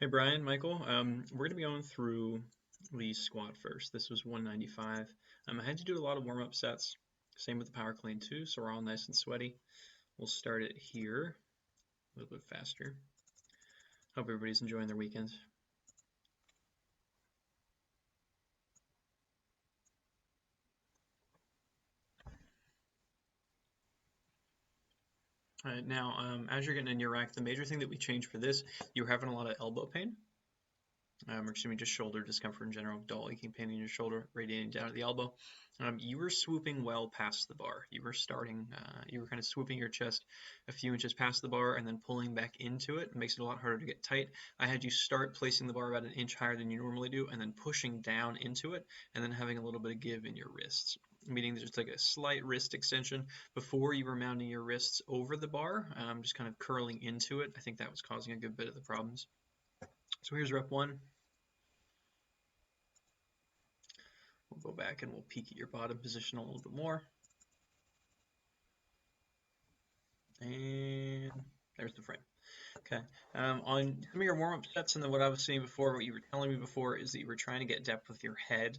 Hey Brian, Michael. We're going to be going through the squat first. This was 195. I had to do a lot of warm-up sets. Same with the Powerclean too, so we're all nice and sweaty. We'll start it here, a little bit faster. Hope everybody's enjoying their weekend. All right, now as you're getting in your rack, the major thing that we changed for this, you were having a lot of elbow pain. Or excuse me, just shoulder discomfort in general, dull aching pain in your shoulder, radiating down to the elbow. You were swooping well past the bar. You were you were kind of swooping your chest a few inches past the bar and then pulling back into it. It makes it a lot harder to get tight. I had you start placing the bar about an inch higher than you normally do and then pushing down into it and then having a little bit of give in your wrists. Meaning there's like a slight wrist extension before you were mounting your wrists over the bar, just kind of curling into it. I think that was causing a good bit of the problems. So here's rep one. We'll go back and we'll peek at your bottom position a little bit more. And there's the frame. Okay. On some of your warm-up sets and then what I was saying before, what you were telling me before is that you were trying to get depth with your head.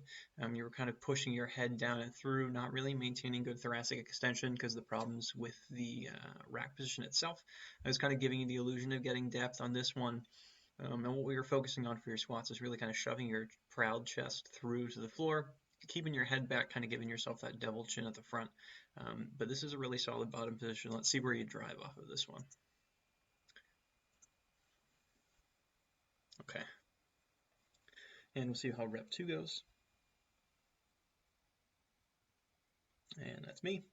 You were kind of pushing your head down and through, not really maintaining good thoracic extension because of the problems with the rack position itself. I was kind of giving you the illusion of getting depth on this one. And what we were focusing on for your squats is really kind of shoving your proud chest through to the floor, keeping your head back, kind of giving yourself that double chin at the front. But this is a really solid bottom position. Let's see where you drive off of this one. Okay. And we'll see how rep 2 goes. And that's me.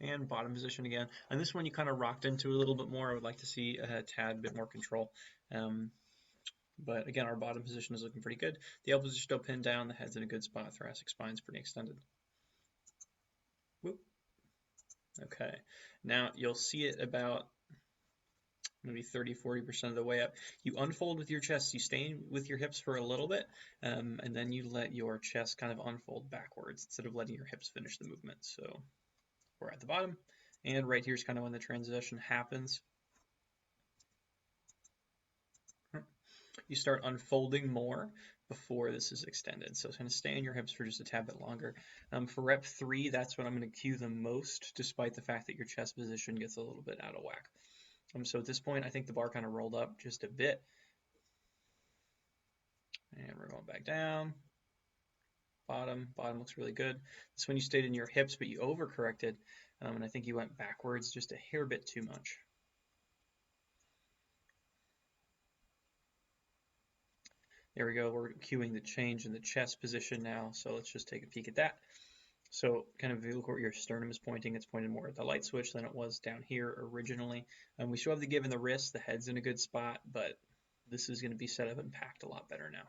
And bottom position again. And this one you kind of rocked into a little bit more. I would like to see a tad bit more control. But again, our bottom position is looking pretty good. The elbows are still pinned down. The head's in a good spot. Thoracic spine's pretty extended. Whoop. Okay. Now you'll see it about maybe 30–40% of the way up. You unfold with your chest. You stay with your hips for a little bit, and then you let your chest kind of unfold backwards instead of letting your hips finish the movement. So we're at the bottom, and right here is kind of when the transition happens. You start unfolding more before this is extended. So it's going to stay in your hips for just a tad bit longer. For rep 3, that's when I'm going to cue the most, despite the fact that your chest position gets a little bit out of whack. So at this point, I think the bar kind of rolled up just a bit. And we're going back down. Bottom looks really good. This is when you stayed in your hips, but you overcorrected, and I think you went backwards just a hair bit too much. There we go. We're cueing the change in the chest position now, so let's just take a peek at that. So kind of if you look where your sternum is pointing, it's pointed more at the light switch than it was down here originally. We still have the give in the wrist. The head's in a good spot, but this is going to be set up and packed a lot better now.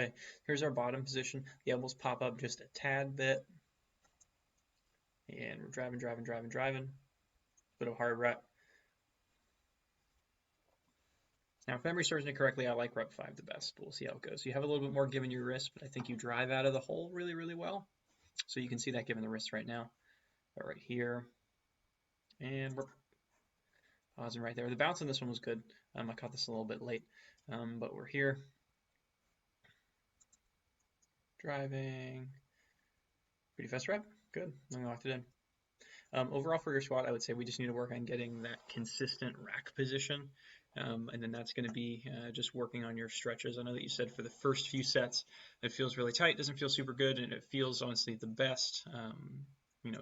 Okay, here's our bottom position. The elbows pop up just a tad bit. And we're driving. Bit of hard rep. Now, if memory serves me correctly, I like rep 5 the best. We'll see how it goes. You have a little bit more give in your wrist, but I think you drive out of the hole really, really well. So you can see that give in the wrist right now. But right here. And we're pausing right there. The bounce on this one was good. I caught this a little bit late, but we're here. Driving. Pretty fast rep. Good. I'm locked it in. Overall for your squat, I would say we just need to work on getting that consistent rack position. And then that's going to be just working on your stretches. I know that you said for the first few sets, it feels really tight, doesn't feel super good, and it feels honestly the best,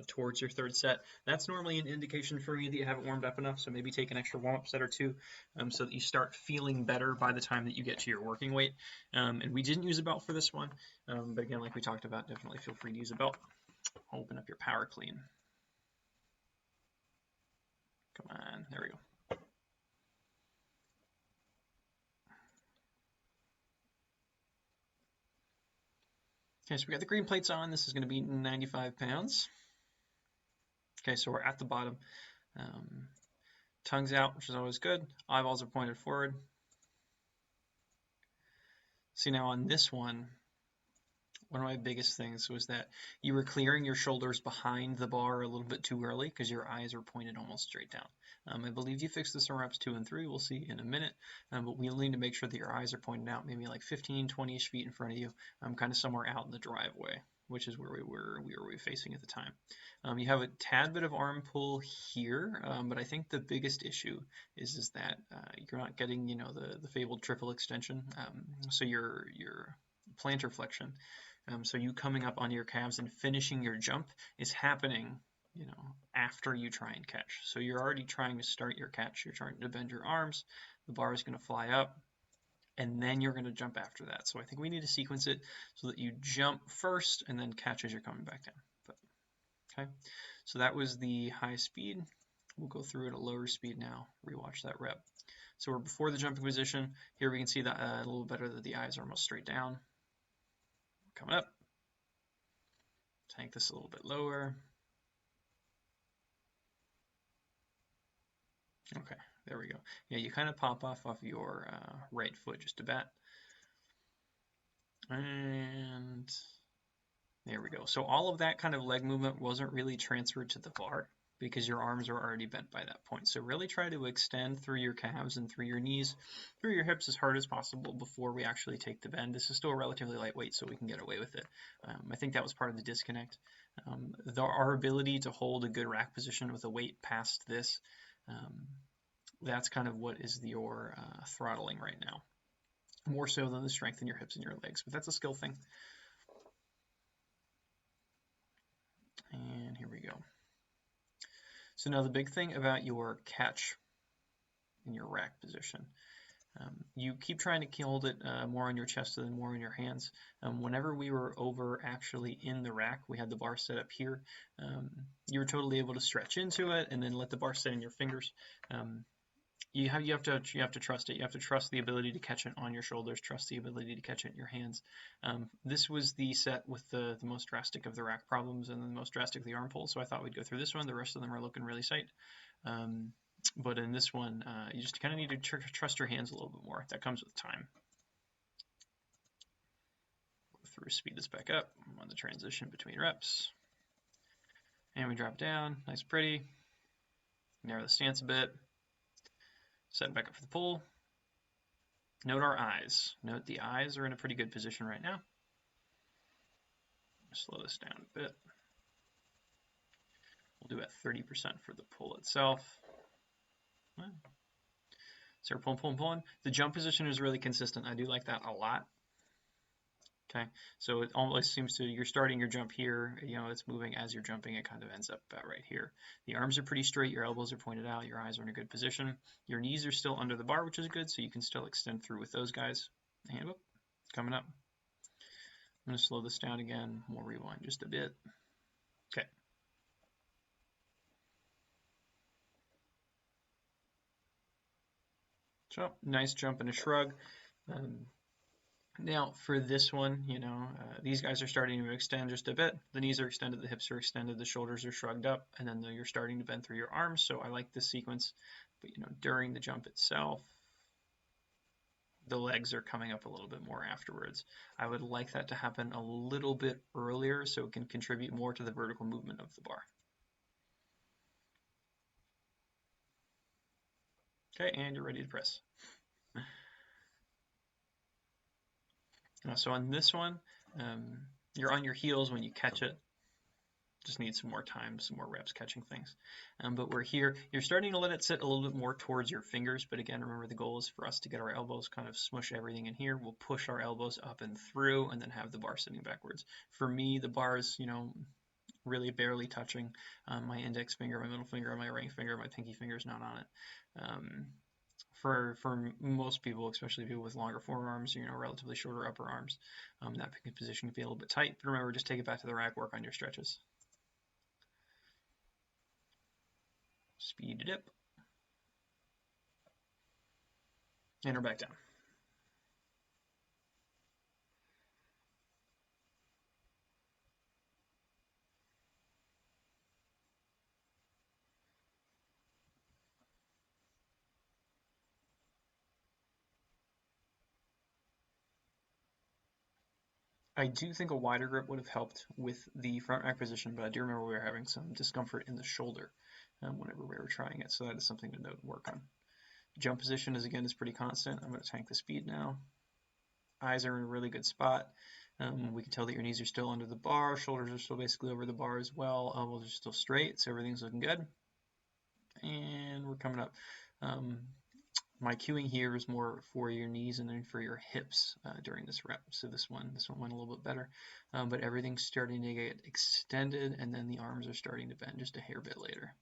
towards your third set. That's normally an indication for me that you haven't warmed up enough, so maybe take an extra warm-up set or two so that you start feeling better by the time that you get to your working weight. And we didn't use a belt for this one, but again, like we talked about, definitely feel free to use a belt. Open up your Powerclean. Come on, there we go. Okay, so we got the green plates on. This is going to be 95 pounds. Okay, so we're at the bottom. Tongue's out, which is always good. Eyeballs are pointed forward. See, now on this one of my biggest things was that you were clearing your shoulders behind the bar a little bit too early because your eyes are pointed almost straight down. I believe you fixed this in reps 2 and 3. We'll see in a minute. But we'll need to make sure that your eyes are pointed out, maybe like 15, 20-ish feet in front of you, kind of somewhere out in the driveway, which is where we were facing at the time. You have a tad bit of arm pull here, but I think the biggest issue is that you're not getting, the fabled triple extension. So your plantar flexion. So you coming up onto your calves and finishing your jump is happening, after you try and catch. So you're already trying to start your catch. You're trying to bend your arms. The bar is going to fly up, and then you're going to jump after that. So I think we need to sequence it so that you jump first and then catch as you're coming back down. Okay, so that was the high speed. We'll go through at a lower speed now. Rewatch that rep. So we're before the jumping position. Here we can see that a little better that the eyes are almost straight down. Coming up. Tank this a little bit lower. Okay, there we go. Yeah, you kind of pop off your right foot just a bit. And there we go. So all of that kind of leg movement wasn't really transferred to the bar because your arms are already bent by that point. So really try to extend through your calves and through your knees, through your hips as hard as possible before we actually take the bend. This is still relatively lightweight, so we can get away with it. I think that was part of the disconnect. Our ability to hold a good rack position with a weight past this, that's kind of what is your throttling right now. More so than the strength in your hips and your legs, but that's a skill thing. And here we go. So now the big thing about your catch in your rack position, you keep trying to hold it more on your chest than more in your hands. Whenever we were over actually in the rack, we had the bar set up here. You were totally able to stretch into it and then let the bar sit in your fingers. You have to trust it. You have to trust the ability to catch it on your shoulders, trust the ability to catch it in your hands. This was the set with the most drastic of the rack problems and the most drastic of the arm pulls, so I thought we'd go through this one. The rest of them are looking really tight. But in this one, you just kind of need to trust your hands a little bit more. That comes with time. Go through, speed this back up on the transition between reps. And we drop down, nice pretty. Narrow the stance a bit. Set back up for the pull. Note our eyes. Note the eyes are in a pretty good position right now. Slow this down a bit. We'll do at 30% for the pull itself. So we're pulling. The jump position is really consistent. I do like that a lot. Okay, so it almost seems to, you're starting your jump here, it's moving as you're jumping, it kind of ends up about right here. The arms are pretty straight, your elbows are pointed out, your eyes are in a good position. Your knees are still under the bar, which is good, so you can still extend through with those guys. And whoop, coming up. I'm going to slow this down again, we'll rewind just a bit. Okay. So, nice jump and a shrug. Now for this one, these guys are starting to extend just a bit. The knees are extended, the hips are extended, the shoulders are shrugged up, and then you're starting to bend through your arms. So I like this sequence, but during the jump itself, the legs are coming up a little bit more afterwards. I would like that to happen a little bit earlier so it can contribute more to the vertical movement of the bar. Okay, and you're ready to press. So on this one, you're on your heels when you catch it. Just need some more time, some more reps catching things. But we're here. You're starting to let it sit a little bit more towards your fingers, but again, remember the goal is for us to get our elbows, kind of smush everything in here. We'll push our elbows up and through and then have the bar sitting backwards. For me, the bar is, really barely touching my index finger, my middle finger, my ring finger, my pinky finger is not on it. For most people, especially people with longer forearms, relatively shorter upper arms, that position can be a little bit tight. But remember, just take it back to the rack, work on your stretches. Speed it up. And we're back down. I do think a wider grip would have helped with the front rack position, but I do remember we were having some discomfort in the shoulder whenever we were trying it, so that is something to note and work on. Jump position is pretty constant. I'm going to tank the speed now. Eyes are in a really good spot. We can tell that your knees are still under the bar, shoulders are still basically over the bar as well, elbows are still straight, so everything's looking good. And we're coming up. My cueing here is more for your knees and then for your hips during this rep. So this one went a little bit better, but everything's starting to get extended, and then the arms are starting to bend just a hair bit later.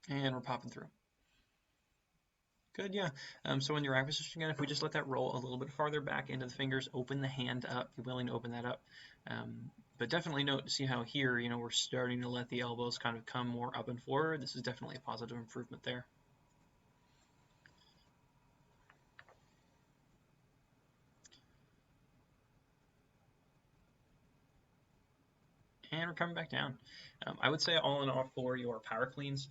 And we're popping through. Good, yeah. So in your rack position again, if we just let that roll a little bit farther back into the fingers, open the hand up, be willing to open that up. But definitely note, see how here, we're starting to let the elbows kind of come more up and forward. This is definitely a positive improvement there. And we're coming back down. I would say all in all for your power cleans,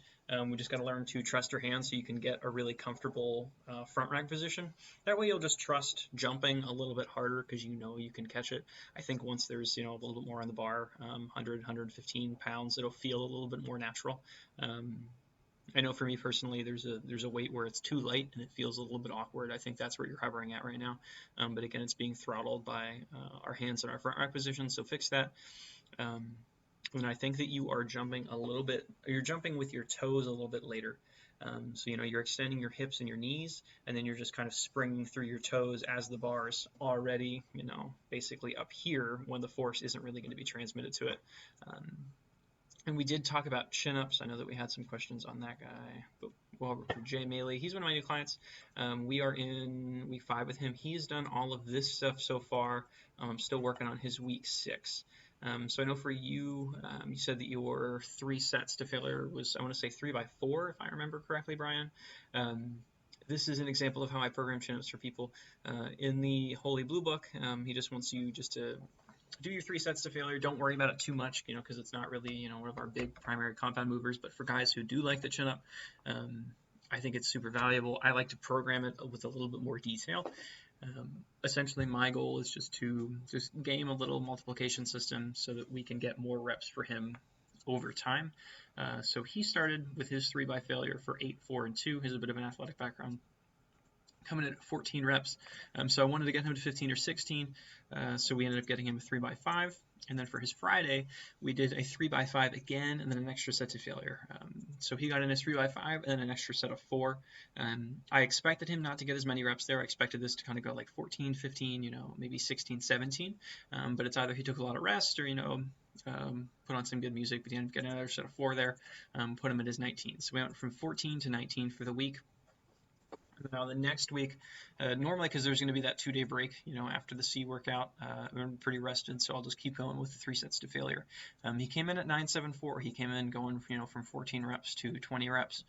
we just got to learn to trust your hands so you can get a really comfortable front rack position. That way you'll just trust jumping a little bit harder because you know you can catch it. I think once there's a little bit more on the bar, 100, 115 pounds, it'll feel a little bit more natural. I know for me personally, there's a weight where it's too light and it feels a little bit awkward. I think that's where you're hovering at right now. But again, it's being throttled by our hands in our front rack position, so fix that. And I think that you are jumping a little bit, you're jumping with your toes a little bit later. So you're extending your hips and your knees, and then you're just kind of springing through your toes as the bar's already, basically up here when the force isn't really going to be transmitted to it. And we did talk about chin-ups. I know that we had some questions on that guy, but we'll over for Jay Maley. He's one of my new clients. We are in week 5 with him. He's done all of this stuff so far. I'm still working on his week 6. So I know for you, you said that your 3 sets to failure was, I want to say 3 by 4, if I remember correctly, Brian. This is an example of how I program chin-ups for people. In the Holy Blue Book, he just wants you just to do your 3 sets to failure. Don't worry about it too much, because it's not really, one of our big primary compound movers. But for guys who do like the chin-up, I think it's super valuable. I like to program it with a little bit more detail. Essentially, my goal is just to game a little multiplication system so that we can get more reps for him over time. So he started with his 3 by failure for 8, 4, and 2. He has a bit of an athletic background, coming in at 14 reps. So I wanted to get him to 15 or 16. So we ended up getting him a 3 by 5. And then for his Friday, we did a 3 by 5 again, and then an extra set to failure. So he got in his 3 by 5 and then an extra set of 4. I expected him not to get as many reps there. I expected this to kind of go like 14, 15, maybe 16, 17. But it's either he took a lot of rest or, put on some good music, but he ended up getting another set of 4 there, put him at his 19. So we went from 14 to 19 for the week. Now the next week, normally because there's going to be that 2-day break, after the C workout, I'm pretty rested, so I'll just keep going with the 3 sets to failure. He came in at 974. He came in going, from 14 reps to 20 reps.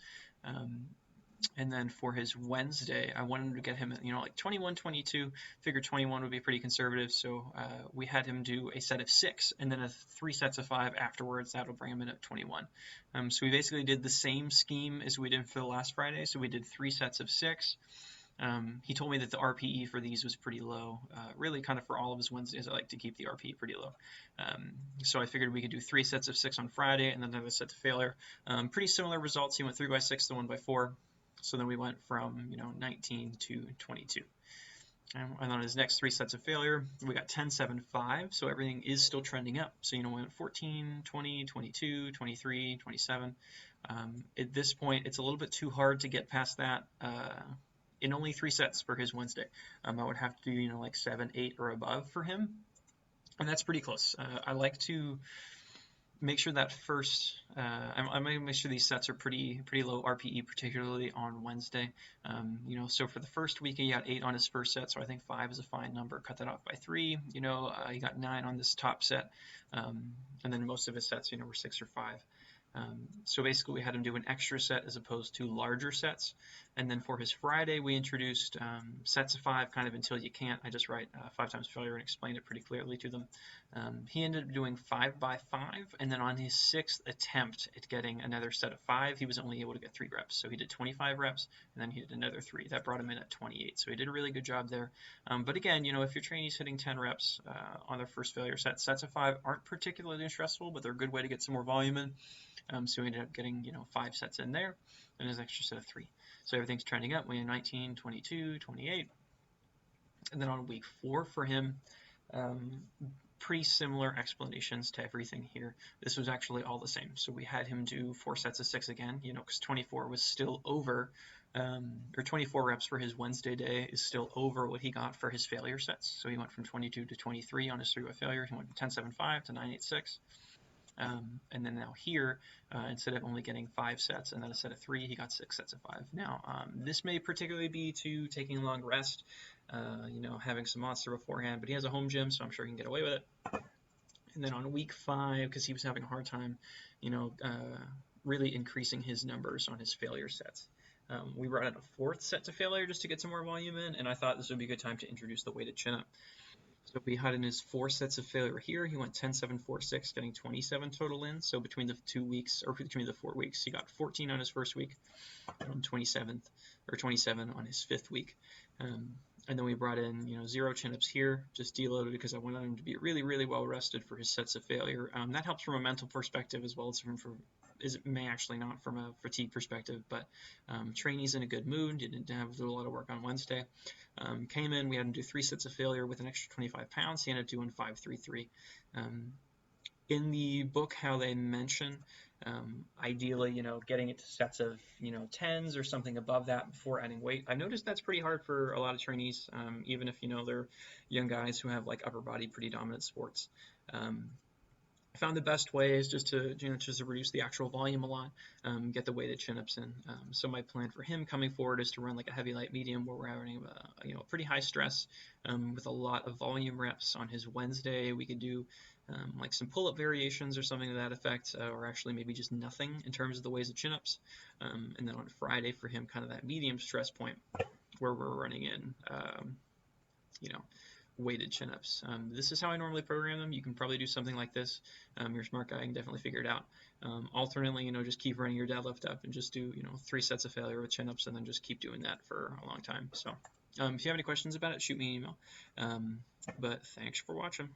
And then for his Wednesday, I wanted to get him, like 21, 22. Figured 21 would be pretty conservative, so we had him do a set of 6 and then 3 sets of 5 afterwards. That'll bring him in at 21. So we basically did the same scheme as we did for the last Friday. So we did 3 sets of 6. He told me that the RPE for these was pretty low. Really, kind of for all of his Wednesdays, I like to keep the RPE pretty low. So I figured we could do 3 sets of 6 on Friday and then another set to failure. Pretty similar results. He went 3 by 6 to 1 by 4. So then we went from 19 to 22. And on his next 3 sets of failure, we got 10, 7, 5. So everything is still trending up. So we went 14, 20, 22, 23, 27. At this point, it's a little bit too hard to get past that in only 3 sets for his Wednesday. I would have to do like 7, 8 or above for him, and that's pretty close. I like to make sure that first, I'm going to make sure these sets are pretty low RPE, particularly on Wednesday. So for the first week, he got 8 on his first set, so I think 5 is a fine number. Cut that off by 3. He got 9 on this top set, and then most of his sets, were 6 or 5. So basically, we had him do an extra set as opposed to larger sets. And then for his Friday, we introduced sets of 5, kind of until you can't. I just write 5 times failure and explain it pretty clearly to them. He ended up doing 5 by 5, and then on his 6th attempt at getting another set of 5, he was only able to get 3 reps. So he did 25 reps, and then he did another 3. That brought him in at 28. So he did a really good job there. But again, if your trainee's hitting 10 reps on their first failure set, sets of 5 aren't particularly stressful, but they're a good way to get some more volume in. So we ended up getting 5 sets in there, and his extra set of 3. So everything's trending up. We had 19, 22, 28. And then on week 4 for him, pretty similar explanations to everything here. This was actually all the same. So we had him do 4 sets of 6 again, because 24 was still over, or 24 reps for his Wednesday day is still over what he got for his failure sets. So he went from 22 to 23 on his 3-way failure. He went from 10.75 to 9.86. And then now here, instead of only getting 5 sets and then a set of 3, he got 6 sets of 5. Now, this may particularly be to taking a long rest, having some monster beforehand, but he has a home gym, so I'm sure he can get away with it. And then on week 5, because he was having a hard time, really increasing his numbers on his failure sets. We brought in a 4th set to failure just to get some more volume in, and I thought this would be a good time to introduce the weighted chin-up. So we had in his 4 sets of failure here, he went 10, 7, 4, 6, getting 27 total in. So between the 2 weeks, or between the 4 weeks, he got 14 on his first week, 27 on his 5th week. And then we brought in, 0 chin-ups here, just deloaded because I wanted him to be really, really well rested for his sets of failure. That helps from a mental perspective as well as it may actually not from a fatigue perspective, but trainee's in a good mood, didn't have to do a lot of work on Wednesday. Came in, we had him do 3 sets of failure with an extra 25 pounds. He ended up doing 5.33. In the book, how they mention, ideally, getting it to sets of, 10s or something above that before adding weight. I noticed that's pretty hard for a lot of trainees, even if, they're young guys who have like upper body predominant sports. I found the best way is just to reduce the actual volume a lot, get the weighted chin-ups in. So my plan for him coming forward is to run like a heavy light medium where we're having a pretty high stress with a lot of volume reps. On his Wednesday, we could do like some pull-up variations or something to that effect, or actually maybe just nothing in terms of the ways of chin-ups. And then on Friday for him, kind of that medium stress point where we're running in, weighted chin-ups. This is how I normally program them. You can probably do something like this. You're a smart guy, you can definitely figure it out. Alternately, just keep running your deadlift up and just do, 3 sets of failure with chin-ups and then just keep doing that for a long time. So if you have any questions about it, shoot me an email. But thanks for watching.